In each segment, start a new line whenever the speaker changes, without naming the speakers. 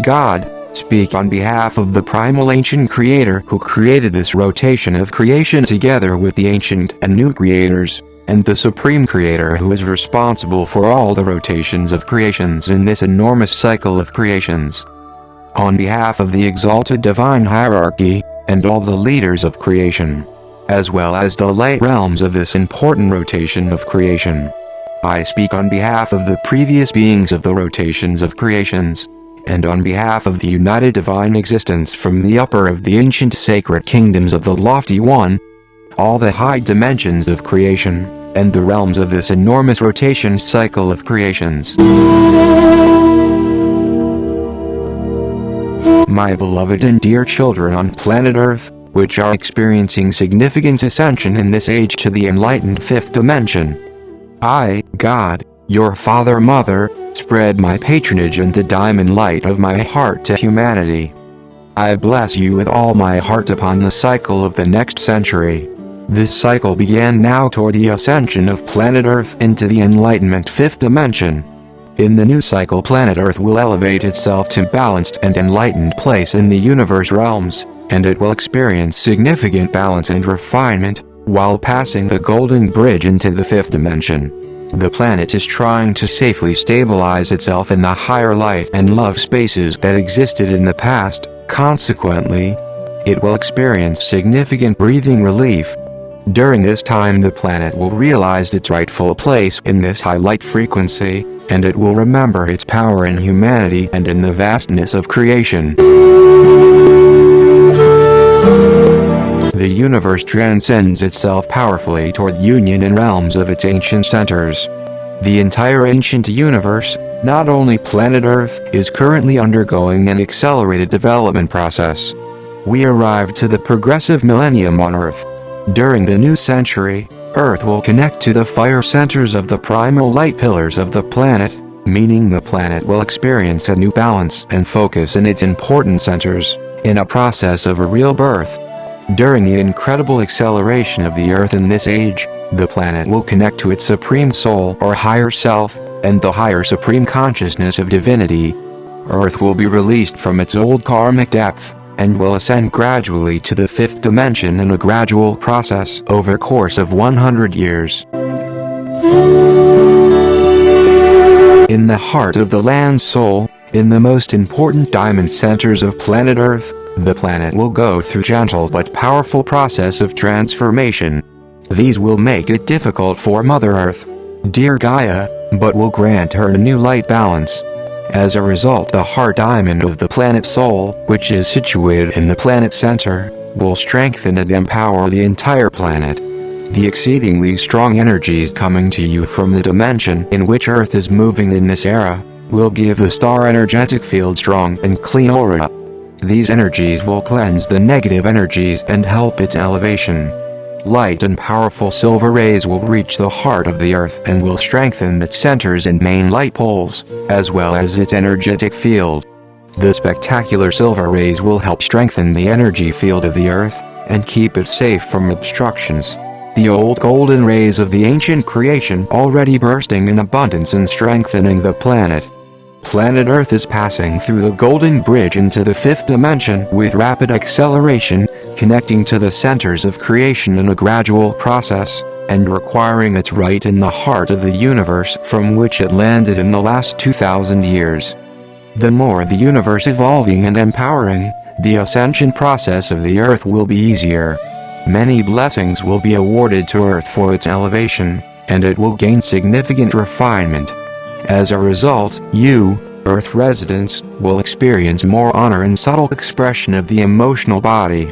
God, speak on behalf of the primal ancient creator who created this rotation of creation together with the ancient and new creators, and the supreme creator who is responsible for all the rotations of creations in this enormous cycle of creations. On behalf of the exalted divine hierarchy, and all the leaders of creation, as well as the light realms of this important rotation of creation, I speak on behalf of the previous beings of the rotations of creations, and on behalf of the united divine existence from the upper of the ancient sacred kingdoms of the lofty one, all the high dimensions of creation, and the realms of this enormous rotation cycle of creations. My beloved and dear children on planet Earth, which are experiencing significant ascension in this age to the enlightened fifth dimension, I, God, your Father-Mother, spread my patronage and the diamond light of my heart to humanity. I bless you with all my heart upon the cycle of the next century. This cycle began now toward the ascension of planet Earth into the enlightenment fifth dimension. In the new cycle, planet Earth will elevate itself to balanced and enlightened place in the universe realms, and it will experience significant balance and refinement, while passing the golden bridge into the fifth dimension. The planet is trying to safely stabilize itself in the higher light and love spaces that existed in the past. Consequently, it will experience significant breathing relief. During this time, the planet will realize its rightful place in this high light frequency, and it will remember its power in humanity and in the vastness of creation. The universe transcends itself powerfully toward union in realms of its ancient centers. The entire ancient universe, not only planet Earth, is currently undergoing an accelerated development process. We arrived to the progressive millennium on Earth. During the new century, Earth will connect to the fire centers of the primal light pillars of the planet, meaning the planet will experience a new balance and focus in its important centers, in a process of a real birth. During the incredible acceleration of the Earth in this age, the planet will connect to its supreme soul or higher self, and the higher supreme consciousness of divinity. Earth will be released from its old karmic depth, and will ascend gradually to the fifth dimension in a gradual process over a course of 100 years. In the heart of the land soul, in the most important diamond centers of planet Earth, the planet will go through gentle but powerful process of transformation. These will make it difficult for Mother Earth, dear Gaia, but will grant her a new light balance. As a result, the heart diamond of the planet soul, which is situated in the planet center, will strengthen and empower the entire planet. The exceedingly strong energies coming to you from the dimension in which Earth is moving in this era, will give the star energetic field strong and clean aura. These energies will cleanse the negative energies and help its elevation. Light and powerful silver rays will reach the heart of the Earth and will strengthen its centers and main light poles, as well as its energetic field. The spectacular silver rays will help strengthen the energy field of the Earth, and keep it safe from obstructions. The old golden rays of the ancient creation already bursting in abundance and strengthening the planet. Planet Earth is passing through the golden bridge into the fifth dimension with rapid acceleration, connecting to the centers of creation in a gradual process, and requiring its right in the heart of the universe from which it landed in the last 2,000 years. The more the universe evolving and empowering, the ascension process of the Earth will be easier. Many blessings will be awarded to Earth for its elevation, and it will gain significant refinement. As a result, you, Earth residents, will experience more honor and subtle expression of the emotional body.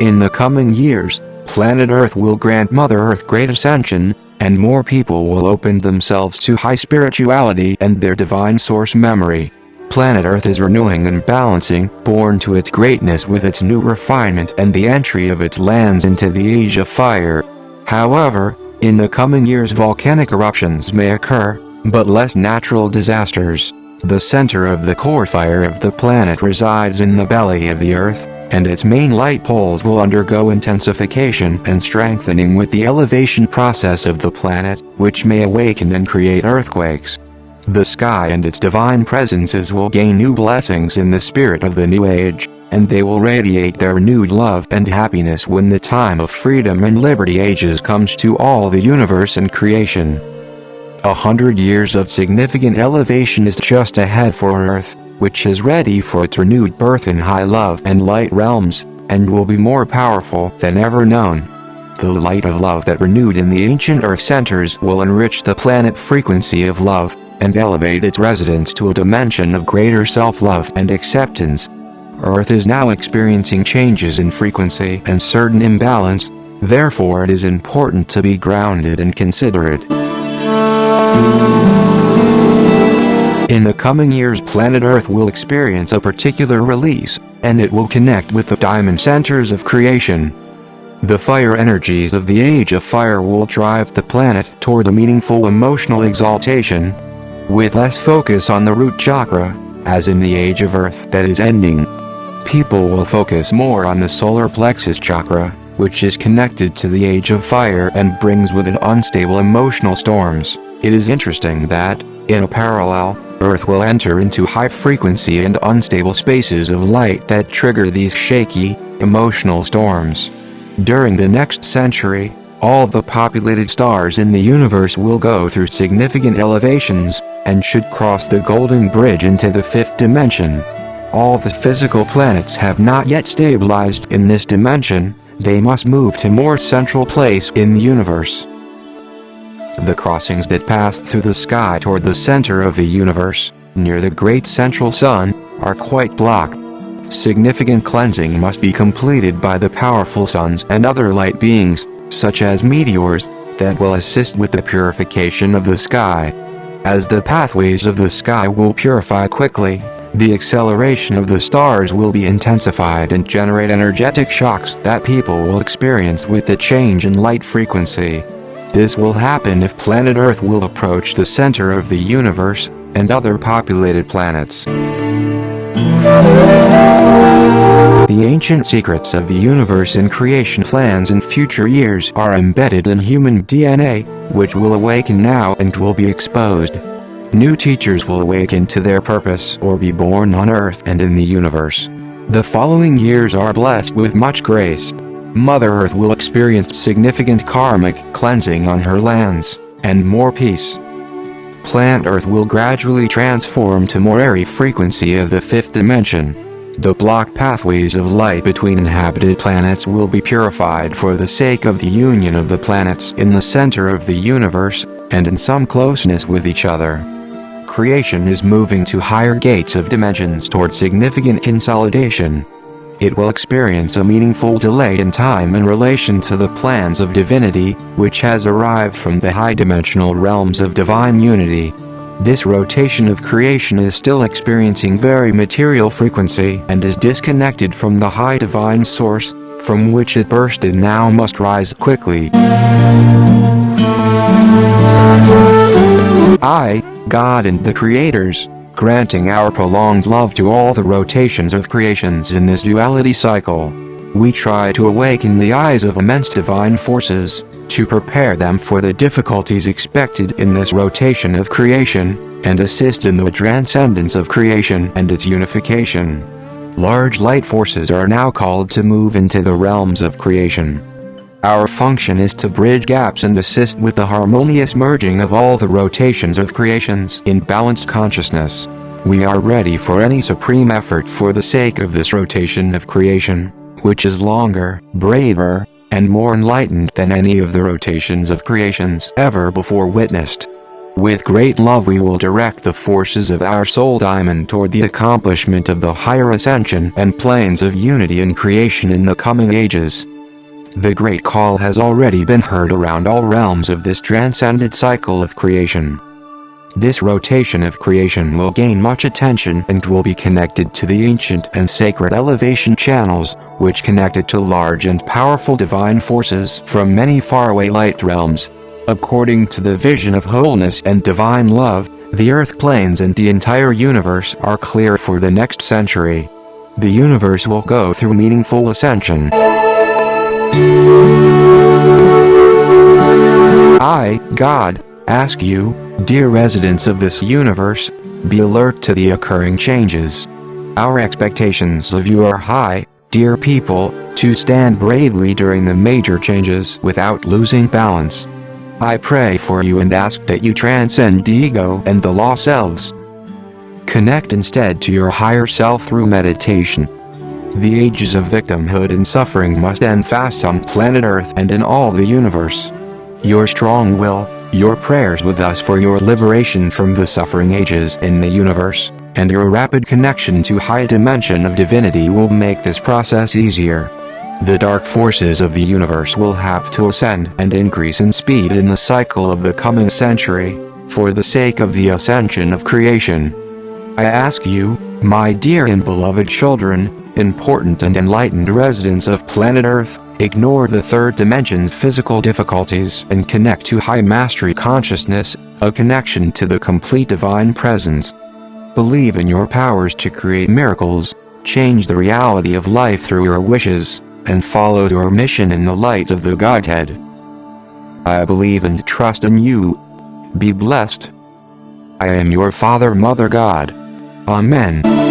In the coming years, planet Earth will grant Mother Earth great ascension, and more people will open themselves to high spirituality and their divine source memory. Planet Earth is renewing and balancing, born to its greatness with its new refinement and the entry of its lands into the age of fire. However, in the coming years volcanic eruptions may occur, but less natural disasters. The center of the core fire of the planet resides in the belly of the Earth, and its main light poles will undergo intensification and strengthening with the elevation process of the planet, which may awaken and create earthquakes. The sky and its divine presences will gain new blessings in the spirit of the new age, and they will radiate their renewed love and happiness when the time of freedom and liberty ages comes to all the universe and creation. 100 years of significant elevation is just ahead for Earth, which is ready for its renewed birth in high love and light realms, and will be more powerful than ever known. The light of love that renewed in the ancient Earth centers will enrich the planet frequency of love, and elevate its residents to a dimension of greater self-love and acceptance. Earth is now experiencing changes in frequency and certain imbalance, therefore it is important to be grounded and considerate. In the coming years, planet Earth will experience a particular release, and it will connect with the diamond centers of creation. The fire energies of the Age of Fire will drive the planet toward a meaningful emotional exaltation, with less focus on the root chakra, as in the Age of Earth that is ending. People will focus more on the solar plexus chakra, which is connected to the Age of Fire and brings with it unstable emotional storms. It is interesting that, in a parallel, Earth will enter into high-frequency and unstable spaces of light that trigger these shaky, emotional storms. During the next century, all the populated stars in the universe will go through significant elevations, and should cross the Golden Bridge into the fifth dimension. All the physical planets have not yet stabilized in this dimension, they must move to more central place in the universe. The crossings that pass through the sky toward the center of the universe, near the great central sun, are quite blocked. Significant cleansing must be completed by the powerful suns and other light beings, such as meteors, that will assist with the purification of the sky. As the pathways of the sky will purify quickly, the acceleration of the stars will be intensified and generate energetic shocks that people will experience with the change in light frequency. This will happen if planet Earth will approach the center of the universe, and other populated planets. The ancient secrets of the universe and creation plans in future years are embedded in human DNA, which will awaken now and will be exposed. New teachers will awaken to their purpose or be born on Earth and in the universe. The following years are blessed with much grace. Mother Earth will experience significant karmic cleansing on her lands, and more peace. Planet Earth will gradually transform to more airy frequency of the fifth dimension. The blocked pathways of light between inhabited planets will be purified for the sake of the union of the planets in the center of the universe, and in some closeness with each other. Creation is moving to higher gates of dimensions toward significant consolidation. It will experience a meaningful delay in time in relation to the plans of divinity, which has arrived from the high-dimensional realms of divine unity. This rotation of creation is still experiencing very material frequency and is disconnected from the high divine source, from which it burst and now must rise quickly. I, God and the Creators, granting our prolonged love to all the rotations of creations in this duality cycle. We try to awaken the eyes of immense divine forces, to prepare them for the difficulties expected in this rotation of creation, and assist in the transcendence of creation and its unification. Large light forces are now called to move into the realms of creation. Our function is to bridge gaps and assist with the harmonious merging of all the rotations of creations in balanced consciousness. We are ready for any supreme effort for the sake of this rotation of creation, which is longer, braver, and more enlightened than any of the rotations of creations ever before witnessed. With great love we will direct the forces of our soul diamond toward the accomplishment of the higher ascension and planes of unity in creation in the coming ages. The great call has already been heard around all realms of this transcendent cycle of creation. This rotation of creation will gain much attention and will be connected to the ancient and sacred elevation channels, which connected to large and powerful divine forces from many faraway light realms. According to the vision of wholeness and divine love, the earth planes and the entire universe are clear for the next century. The universe will go through meaningful ascension. I, God, ask you, Dear residents of this universe, be alert to the occurring changes. Our expectations of you are high, dear people, to stand bravely during the major changes without losing balance. I pray for you and ask that you transcend the ego and the lost selves. Connect instead to your higher self through meditation. The ages of victimhood and suffering must end fast on planet Earth and in all the universe. Your strong will, your prayers with us for your liberation from the suffering ages in the universe, and your rapid connection to high dimension of divinity will make this process easier. The dark forces of the universe will have to ascend and increase in speed in the cycle of the coming century, for the sake of the ascension of creation. I ask you, my dear and beloved children, important and enlightened residents of planet Earth, ignore the third dimension's physical difficulties and connect to high mastery consciousness, a connection to the complete divine presence. Believe in your powers to create miracles, change the reality of life through your wishes, and follow your mission in the light of the Godhead. I believe and trust in you. Be blessed. I am your Father, Mother God. Amen.